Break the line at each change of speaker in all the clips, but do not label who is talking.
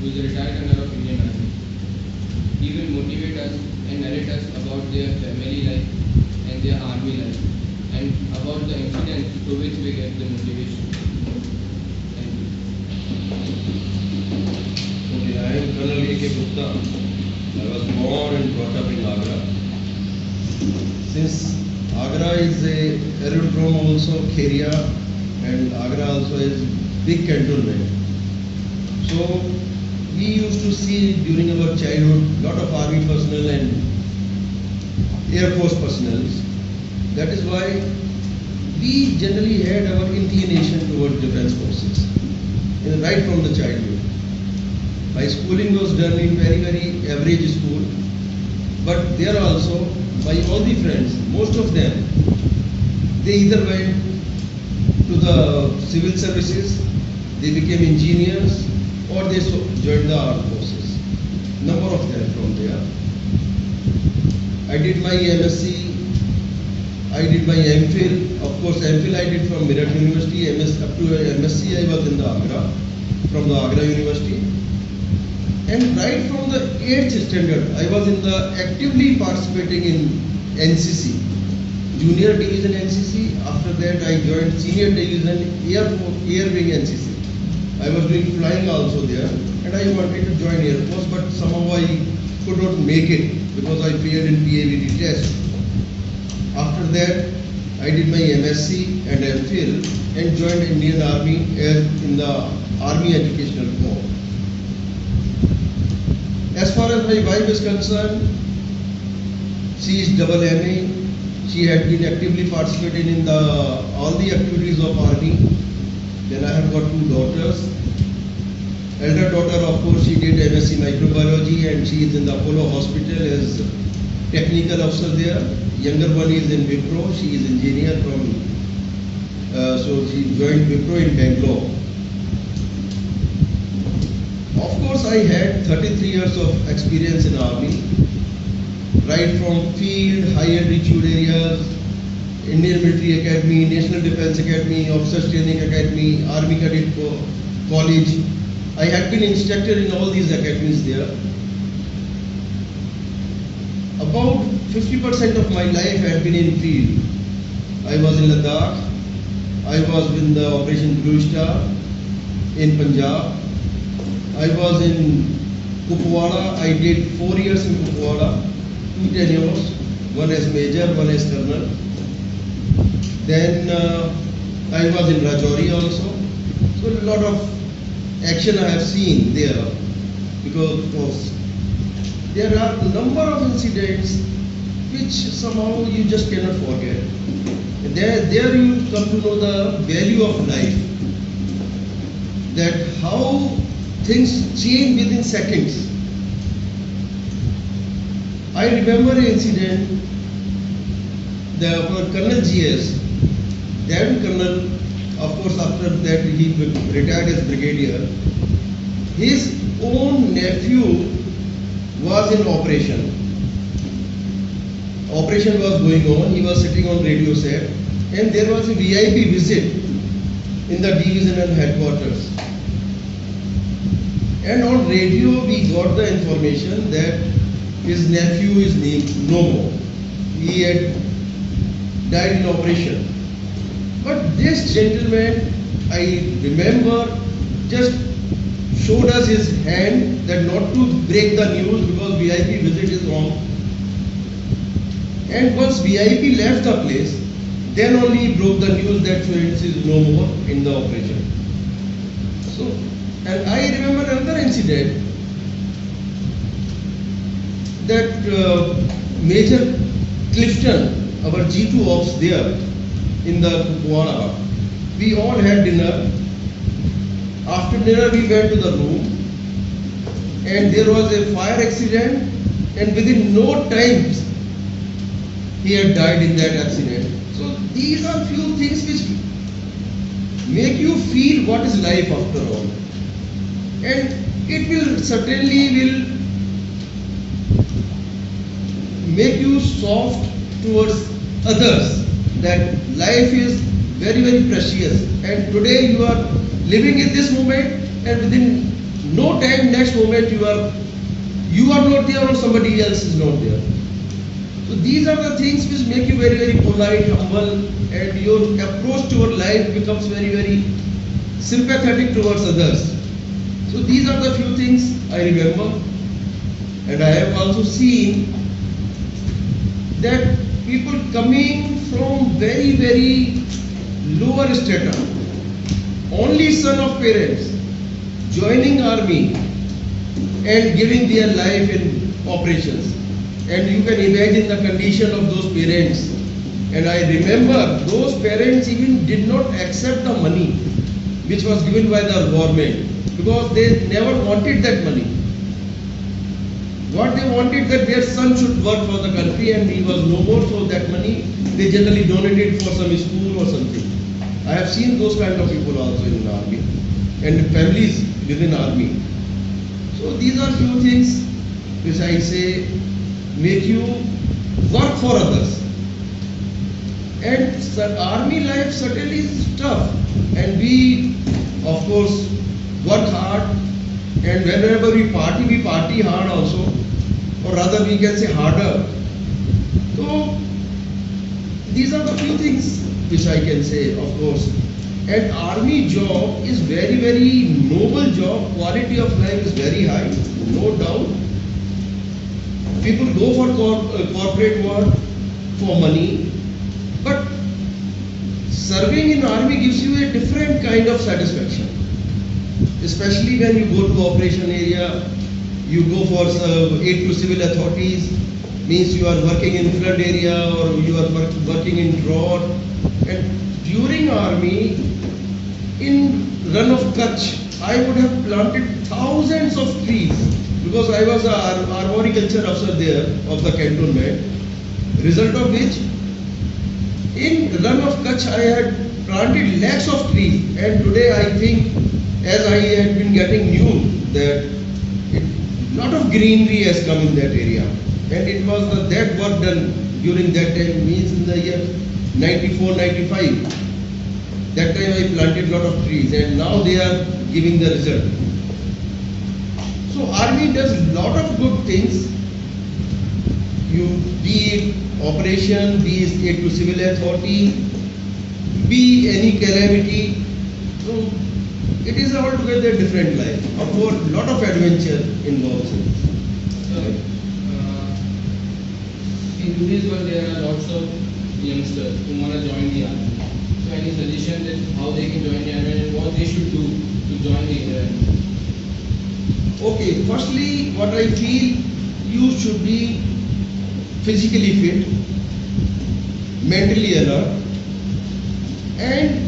who is a retired colonel of Indian Army. He will motivate us and narrate us about their family life and their army life and about the incidents through which we get the motivation. Thank you.
Okay, I am Colonel A.K. Gupta. I was born and brought up in Agra. Since Agra is a aerodrome also, Kheria, and Agra also is big cantonment. So we used to see during our childhood lot of army personnel and air force personnel. That is why we generally had our inclination towards defense forces, right from the childhood. My schooling was done in very average school, but there also my all the friends, most of them, they either went to the civil services, they became engineers, or they joined the armed forces. Number of them from there. I did my MSc, I did my MPhil. Of course, MPhil I did from Meerut University. Up to MSc I was in the Agra, from the Agra University. And right from the 8th standard, I was in the actively participating in NCC, Junior Division NCC. After that, I joined Senior Division Air Wing NCC. I was doing flying also there, and I wanted to join Air Force, but somehow I could not make it because I failed in PAVD test. After that, I did my MSc and MPhil and joined Indian Army in the Army Educational Corps. As far as my wife is concerned, she is double MA. She had been actively participating in all the activities of Army. Then I have got 2 daughters. Elder daughter, of course, she did MSc Microbiology and she is in the Apollo Hospital as technical officer there. Younger one is in Wipro. She is engineer from, so she joined Wipro in Bangalore. Of course, I had 33 years of experience in Army, right from field, high altitude areas, Indian Military Academy, National Defence Academy, Officers Training Academy, Army Cadet College. I had been instructor in all these academies there. About 50% of my life had been in field. I was in Ladakh, I was in the Operation Blue Star in Punjab. I was in Kupwara. I did 4 years in Kupwara, 2 tenures, one as major, one as colonel. Then I was in Rajouri also. So a lot of action I have seen there, because there are a number of incidents which somehow you just cannot forget. There you come to know the value of life, that how things change within seconds. I remember an incident, our Colonel GS, then Colonel, of course after that he retired as Brigadier, his own nephew was in operation. Operation was going on, he was sitting on radio set, and there was a VIP visit in the divisional headquarters. And on radio we got the information that his nephew is no more. He had died in operation. But this gentleman, I remember, just showed us his hand that not to break the news because VIP visit is wrong. And once VIP left the place, then only he broke the news that Phoenix is no more in the operation. So, and I remember another incident that Major Clifton, our G2 ops there in the Kupwara, we all had dinner. After dinner we went to the room and there was a fire accident, and within no time he had died in that accident. So these are few things which make you feel what is life after all. And it will certainly make you soft towards others, that life is very precious, and today you are living in this moment and within no and next moment you are not there or somebody else is not there. So these are the things which make you very, very polite, humble, and your approach to your life becomes very, very sympathetic towards others. So these are the few things I remember, and I have also seen that people coming from very, very lower strata, only son of parents, joining army and giving their life in operations. And you can imagine the condition of those parents. And I remember those parents even did not accept the money which was given by the government, because they never wanted that money. What they wanted, that their son should work for the country, and he was no more, so that money they generally donated for some school or something. I have seen those kind of people also in the army and families within army. So these are few things which I say make you work for others. And army life certainly is tough, and we of course work hard, and whenever we party hard also, or rather we can say harder. So these are the few things which I can say, of course. And army job is very, very noble job. Quality of life is very high, no doubt. People go for corporate work for money, but serving in army gives you a different kind of satisfaction. Especially when you go to operation area, you go for aid to civil authorities, means you are working in flood area or you are working in drought. And during army, in run of Kutch, I would have planted thousands of trees, because I was an arboriculture officer there of the cantonment. Result of which, in run of Kutch, I had planted lakhs of trees, and today I think, as I had been getting news that a lot of greenery has come in that area, and it was that work done during that time, means in the year 94, 95. That time I planted lot of trees, and now they are giving the result. So army does lot of good things. You be it operation, be it aid to civil authority, be any calamity. So it is altogether a different life. Of course, lot of adventure involves in this.
So, in today's world, there are lots of youngsters who want to join the army. So, any suggestion that how they can join the army and what they should do to join the army?
Okay, firstly, what I feel, you should be physically fit, mentally alert, and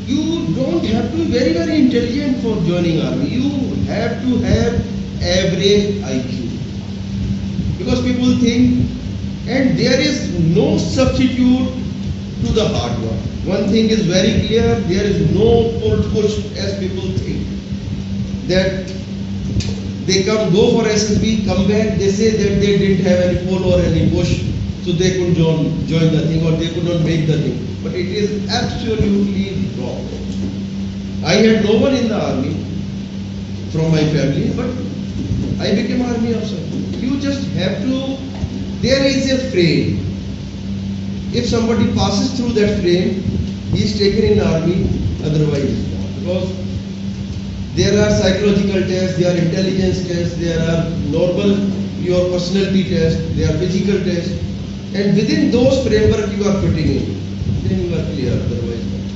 you don't have to be very, very intelligent for joining army. You have to have average IQ. Because people think, and there is no substitute to the hard work. One thing is very clear, there is no push as people think. That they go for SSB, come back, they say that they didn't have any pull or any push, so they couldn't join the thing, or they could not make the thing. But it is absolutely wrong. I had no one in the army from my family, but I became army officer. You just have to, there is a frame. If somebody passes through that frame, he is taken in army, otherwise not. Because there are psychological tests, there are intelligence tests, there are normal your personality tests, there are physical tests, and within those framework you are fitting in, then you are clear, otherwise not.